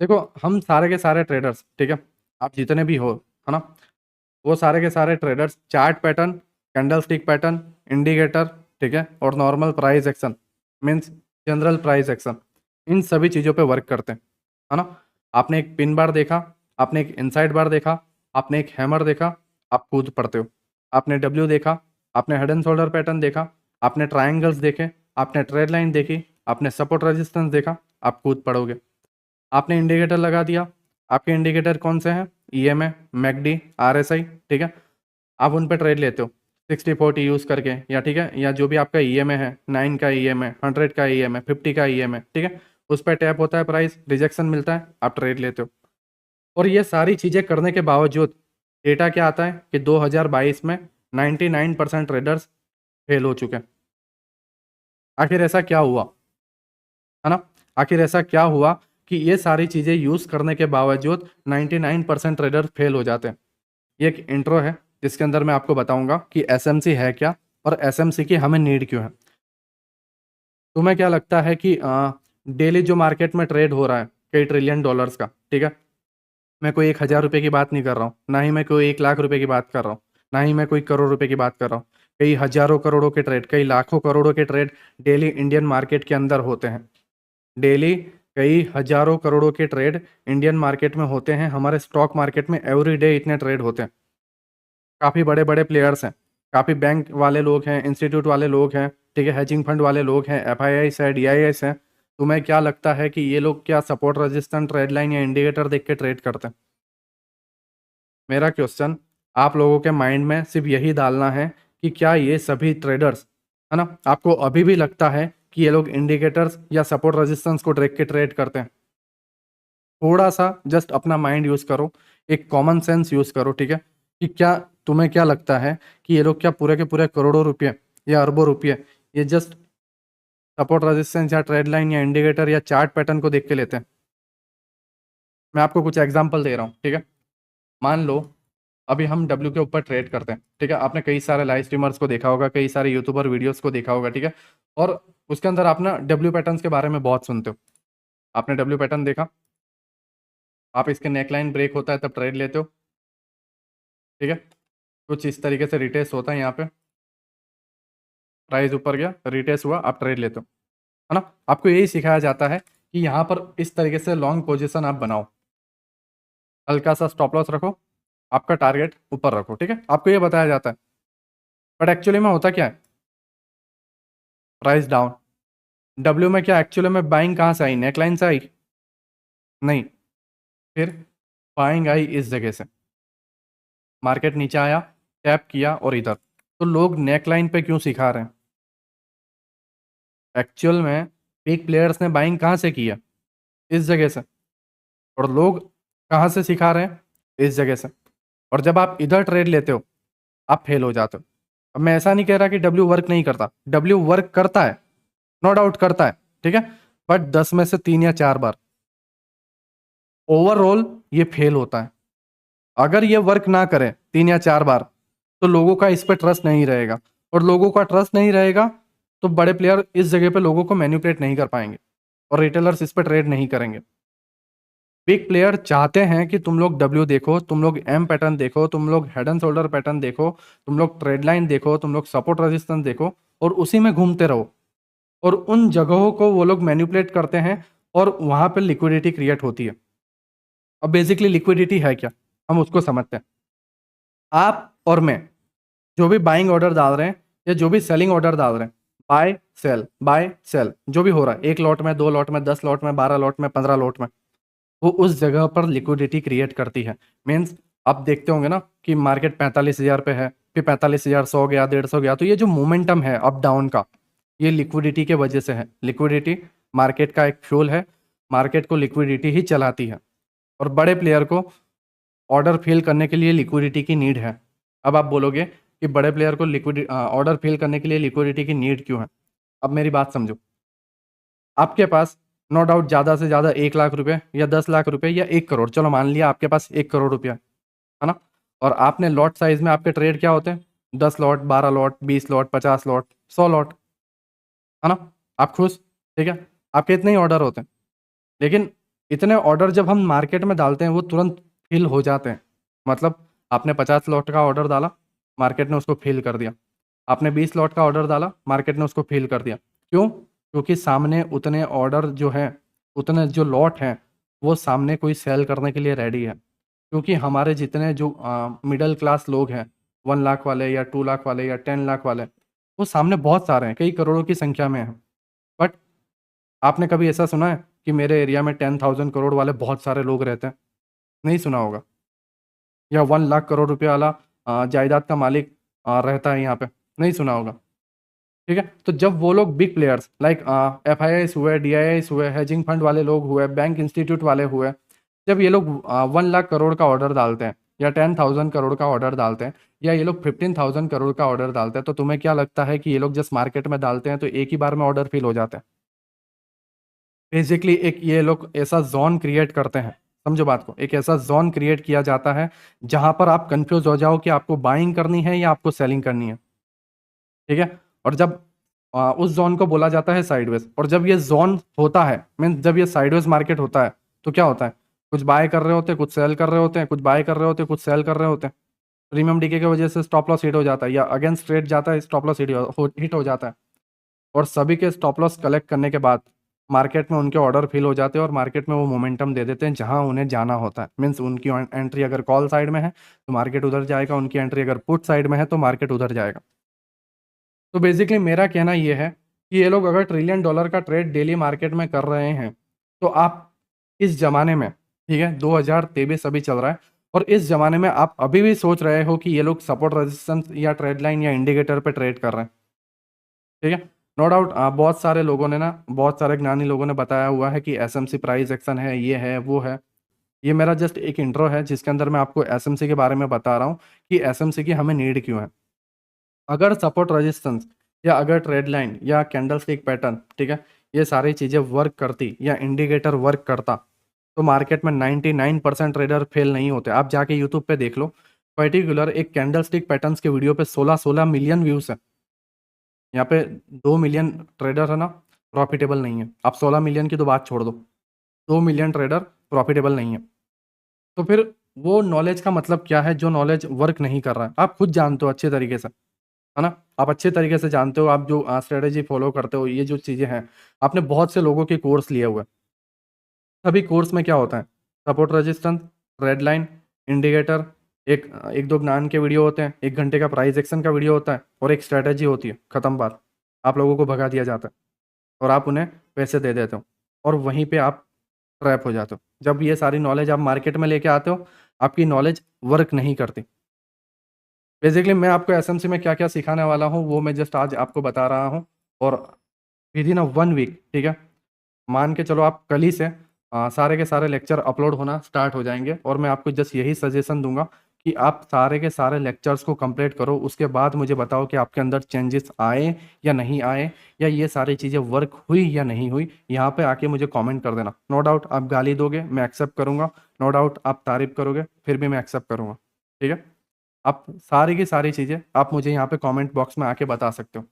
देखो हम सारे के सारे ट्रेडर्स, ठीक है, आप जितने भी हो, है ना, वो सारे के सारे traders chart pattern, candle stick pattern, indicator, ठीक है, और normal price action, means general price action, इन सभी चीज़ों पे वर्क करते हैं, है ना। आपने एक पिन बार देखा, आपने एक इनसाइड बार देखा, आपने एक हैमर देखा, आप कूद पड़ते हो। आपने डब्ल्यू देखा, आपने हेड एंड शोल्डर पैटर्न देखा, आपने ट्रायंगल्स देखे, आपने ट्रेड लाइन देखी, आपने सपोर्ट रेजिस्टेंस देखा, आप कूद पड़ोगे। आपने इंडिकेटर लगा दिया, आपके इंडिकेटर कौन से हैं? ईएमए, मैकडी, आरएसआई, ठीक है, आप उन पे ट्रेड लेते हो 60-40 यूज़ करके, या ठीक है, या जो भी आपका ईएमए है, 9 का ईएमए, 100 का ईएमए, 50 का ईएमए, ठीक है, उस पर टैप होता है, प्राइस रिजेक्शन मिलता है, आप ट्रेड लेते हो। और ये सारी चीज़ें करने के बावजूद डेटा क्या आता है कि 2022 में 99% ट्रेडर्स फेल हो चुके हैं। आखिर ऐसा क्या हुआ, है ना? आखिर ऐसा क्या हुआ कि ये सारी चीज़ें यूज़ करने के बावजूद 99% ट्रेडर फेल हो जाते हैं? ये एक इंट्रो है जिसके अंदर मैं आपको बताऊंगा कि एसएमसी है क्या और एसएमसी की हमें नीड क्यों है। तुम्हें क्या लगता है कि डेली जो मार्केट में ट्रेड हो रहा है कई ट्रिलियन डॉलर्स का, ठीक है, मैं कोई 1,000 रुपये की बात नहीं कर रहा हूँ, ना ही मैं कोई 1 लाख रुपए की बात कर रहा हूँ, ना ही मैं कोई करोड़ रुपए की बात कर रहा हूँ। कई हजारों करोड़ों के ट्रेड, कई लाखों करोड़ों के ट्रेड डेली इंडियन मार्केट के अंदर होते हैं। डेली कई हजारों करोड़ों के ट्रेड इंडियन मार्केट में होते हैं। हमारे स्टॉक मार्केट में एवरी डे इतने ट्रेड होते हैं। काफ़ी बड़े बड़े प्लेयर्स हैं, काफ़ी बैंक वाले लोग हैं, इंस्टीट्यूट वाले लोग हैं, ठीक है, हेजिंग फंड वाले लोग हैं, एफआईआईस है, डीआईएस है। तुम्हें क्या लगता है कि ये लोग क्या सपोर्ट रेजिस्टेंट ट्रेड लाइन या इंडिकेटर देख के ट्रेड करते हैं? मेरा क्वेश्चन आप लोगों के माइंड में सिर्फ यही डालना है कि क्या ये सभी ट्रेडर्स, है ना, आपको अभी भी लगता है कि ये लोग इंडिकेटर्स या सपोर्ट रेजिस्टेंस को देख के ट्रेड करते हैं? थोड़ा सा जस्ट अपना माइंड यूज करो, एक कॉमन सेंस यूज करो, ठीक है, कि क्या तुम्हें क्या लगता है कि ये लोग क्या पूरे के पूरे करोड़ों रुपये या अरबों रुपये ये जस्ट सपोर्ट रेजिस्टेंस या ट्रेड लाइन या इंडिकेटर या चार्ट पैटर्न को देख के लेते हैं? मैं आपको कुछ एग्जांपल दे रहा हूँ, ठीक है। मान लो अभी हम डब्ल्यू के ऊपर ट्रेड करते हैं, ठीक है, आपने कई सारे लाइव स्ट्रीमर्स को देखा होगा, कई सारे यूट्यूबर वीडियोस को देखा होगा, ठीक है, और उसके अंदर आप ना डब्ल्यू पैटर्न्स के बारे में बहुत सुनते हो। आपने डब्ल्यू पैटर्न देखा, आप इसके नेकलाइन ब्रेक होता है तब ट्रेड लेते हो, ठीक है, कुछ इस तरीके से रिटेस्ट होता है, यहाँ पे प्राइस ऊपर गया, रिटेस्ट हुआ, आप ट्रेड लेते हो, है ना। आपको यही सिखाया जाता है कि यहाँ पर इस तरीके से लॉन्ग पोजीशन आप बनाओ, हल्का सा स्टॉप लॉस रखो, आपका टारगेट ऊपर रखो, ठीक है, आपको ये बताया जाता है। बट एक्चुअली में होता क्या है? प्राइस डाउन, डब्ल्यू में क्या एक्चुअली में बाइंग कहाँ से आई? नेकलाइन से आई? नहीं, फिर बाइंग आई इस जगह से, मार्केट नीचे आया, टैप किया और इधर। तो लोग नेकलाइन पे क्यों सिखा रहे हैं? एक्चुअल में बिग प्लेयर्स ने बाइंग कहाँ से की है? इस जगह से। और लोग कहाँ से सिखा रहे हैं? इस जगह से। और जब आप इधर ट्रेड लेते हो आप फेल हो जाते हो। अब मैं ऐसा नहीं कह रहा कि डब्ल्यू वर्क नहीं करता, डब्ल्यू वर्क करता है, नो डाउट करता है, ठीक है, बट 10 में से 3 या 4 बार ओवरऑल ये फेल होता है। अगर ये वर्क ना करे 3 या 4 बार तो लोगों का इस पर ट्रस्ट नहीं रहेगा, और लोगों का ट्रस्ट नहीं रहेगा तो बड़े प्लेयर इस जगह पे लोगों को मैनिपुलेट नहीं कर पाएंगे और रिटेलर्स इस पर ट्रेड नहीं करेंगे। बिग प्लेयर चाहते हैं कि तुम लोग डब्ल्यू देखो, तुम लोग एम पैटर्न देखो, तुम लोग हेड एंड शोल्डर पैटर्न देखो, तुम लोग ट्रेड लाइन देखो, तुम लोग सपोर्ट रेजिस्टेंस देखो, और उसी में घूमते रहो। और उन जगहों को वो लोग मैनिपुलेट करते हैं और वहां पर लिक्विडिटी क्रिएट होती है। अब बेसिकली लिक्विडिटी है क्या, हम उसको समझते हैं। आप और मैं जो भी बाइंग ऑर्डर डाल रहे हैं या जो भी सेलिंग ऑर्डर डाल रहे हैं, बाय सेल जो भी हो रहा है, 1 लॉट में, 2 लॉट में, 10 लॉट में, 12 लॉट में, 15 लॉट में, वो उस जगह पर लिक्विडिटी क्रिएट करती है। मीन्स आप देखते होंगे ना कि मार्केट 45,000 पे है, फिर 45,000, 100 गया, 150 गया, तो ये जो मोमेंटम है अप डाउन का, ये लिक्विडिटी के वजह से है। लिक्विडिटी मार्केट का एक फ्यूल है, मार्केट को लिक्विडिटी ही चलाती है, और बड़े प्लेयर को ऑर्डर फिल करने के लिए लिक्विडिटी की नीड है। अब आप बोलोगे कि बड़े प्लेयर को लिक्विड ऑर्डर फिल करने के लिए लिक्विडिटी की नीड क्यों है? अब मेरी बात समझो, आपके पास नो डाउट ज़्यादा से ज़्यादा 1 लाख रुपए या 10 लाख रुपए या 1 करोड़, चलो मान लिया आपके पास 1 करोड़ रुपया है ना, और आपने लॉट साइज में आपके ट्रेड क्या होते हैं? 10 lot, 12 lot, 20 lot, 50 lot, 100 lot, है ना। आप खुश? ठीक है, आपके इतने ही ऑर्डर होते हैं। लेकिन इतने ऑर्डर जब हम मार्केट में डालते हैं वो तुरंत फिल हो जाते हैं। मतलब आपने 50 लॉट का ऑर्डर डाला, मार्केट ने उसको फिल कर दिया। आपने 20 लॉट का ऑर्डर डाला, मार्केट ने उसको फिल कर दिया। क्यों? क्योंकि सामने उतने ऑर्डर जो हैं, उतने जो लॉट हैं, वो सामने कोई सेल करने के लिए रेडी है। क्योंकि हमारे जितने जो मिडिल क्लास लोग हैं, 1 लाख वाले या 2 लाख वाले या 10 लाख वाले, वो सामने बहुत सारे हैं, कई करोड़ों की संख्या में हैं। बट आपने कभी ऐसा सुना है कि मेरे एरिया में 10,000 करोड़ वाले बहुत सारे लोग रहते हैं? नहीं सुना होगा। या 1 लाख करोड़ रुपये वाला जायदाद का मालिक रहता है यहाँ पे? नहीं सुना होगा। ठीक है, तो जब वो लोग बिग प्लेयर्स लाइक FIIs हुए, DIIs हुए, हेजिंग फंड वाले लोग हुए, बैंक इंस्टीट्यूट वाले हुए, जब ये लोग 1 लाख करोड़ का ऑर्डर डालते हैं या 10,000 करोड़ का ऑर्डर डालते हैं या ये लोग 15,000 करोड़ का ऑर्डर डालते हैं, तो तुम्हें क्या लगता है कि ये लोग जस्ट मार्केट में डालते हैं तो एक ही बार में ऑर्डर फिल हो जाते हैं? बेसिकली एक ये लोग ऐसा जोन क्रिएट करते हैं, समझो बात को, एक ऐसा जोन क्रिएट किया जाता है जहां पर आप कंफ्यूज हो जाओ कि आपको बाइंग करनी है या आपको सेलिंग करनी है। ठीक है, और जब उस जोन को बोला जाता है साइडवेज, और जब ये जोन होता है, मीन जब ये साइडवेज मार्केट होता है, तो क्या होता है? कुछ बाय कर रहे होते हैं, कुछ सेल कर रहे होते हैं, कुछ बाय कर रहे होते हैं, कुछ सेल कर रहे होते हैं। प्रीमियम डीके की वजह से स्टॉप लॉस हिट हो जाता है, या अगेंस्ट ट्रेड जाता है, स्टॉप लॉस हिट हो जाता है। और सभी के स्टॉप लॉस कलेक्ट करने के बाद मार्केट में उनके ऑर्डर फिल हो जाते हैं और मार्केट में वो मोमेंटम दे देते हैं जहां उन्हें जाना होता है। मीन्स उनकी एंट्री अगर कॉल साइड में है तो मार्केट उधर जाएगा, उनकी एंट्री अगर पुट साइड में है तो मार्केट उधर जाएगा। तो बेसिकली मेरा कहना ये है कि ये लोग अगर ट्रिलियन डॉलर का ट्रेड डेली मार्केट में कर रहे हैं, तो आप इस जमाने में, ठीक है, 2023 अभी चल रहा है, और इस जमाने में आप अभी भी सोच रहे हो कि ये लोग सपोर्ट रेजिस्टेंस या ट्रेड लाइन या इंडिकेटर पे ट्रेड कर रहे हैं। ठीक है, नो डाउट बहुत सारे लोगों ने ना, बहुत सारे ज्ञानी लोगों ने बताया हुआ है कि SMC प्राइस एक्शन है, ये है, वो है। ये मेरा जस्ट एक इंट्रो है जिसके अंदर मैं आपको SMC के बारे में बता रहा हूँ कि SMC की हमें नीड क्यों है। अगर सपोर्ट रेजिस्टेंस या अगर ट्रेड लाइन या कैंडल स्टिक पैटर्न, ठीक है, ये सारी चीज़ें वर्क करती या इंडिकेटर वर्क करता, तो मार्केट में 99% ट्रेडर फेल नहीं होते। आप जाके यूट्यूब पे देख लो, पर्टिकुलर एक कैंडल स्टिक पैटर्न्स के वीडियो पे 16-16 मिलियन व्यूज़ है। यहाँ पे 2 मिलियन ट्रेडर है ना, प्रॉफिटेबल नहीं है। आप 16 मिलियन की तो बात छोड़ दो, 2 मिलियन ट्रेडर प्रॉफिटेबल नहीं है। तो फिर वो नॉलेज का मतलब क्या है जो नॉलेज वर्क नहीं कर रहा है? आप खुद जानते हो अच्छे तरीके से, है ना? आप अच्छे तरीके से जानते हो, आप जो स्ट्रेटेजी फॉलो करते हो, ये जो चीज़ें हैं, आपने बहुत से लोगों के कोर्स लिए हुए हैं। सभी कोर्स में क्या होता है? Support resistance, red line, indicator, एक एक दो ज्ञान के वीडियो होते हैं, 1 घंटे का प्राइस एक्शन का वीडियो होता है, और एक स्ट्रेटेजी होती है, खत्म बात। आप लोगों को भगा दिया जाता है और आप उन्हें पैसे दे देते हो, और वहीं पे आप ट्रैप हो जाते हो। जब ये सारी नॉलेज आप मार्केट में लेके आते हो, आपकी नॉलेज वर्क नहीं करती। बेसिकली मैं आपको SMC में क्या क्या सिखाने वाला हूँ वो मैं जस्ट आज आपको बता रहा हूँ, और विद इन 1 वीक, ठीक है, मान के चलो आप कल ही से सारे के सारे लेक्चर अपलोड होना स्टार्ट हो जाएंगे, और मैं आपको जस्ट यही सजेशन दूंगा कि आप सारे के सारे लेक्चर्स को कंप्लीट करो। उसके बाद मुझे बताओ कि आपके अंदर चेंजेस आए या नहीं आए, या ये सारी चीज़ें वर्क हुई या नहीं हुई। यहाँ पे आके मुझे कमेंट कर देना। नो डाउट आप गाली दोगे, मैं एक्सेप्ट करूँगा। नो डाउट आप तारीफ करोगे, फिर भी मैं एक्सेप्ट करूँगा। ठीक है, आप सारी की सारी चीज़ें आप मुझे यहाँ पे कमेंट बॉक्स में आके बता सकते हो।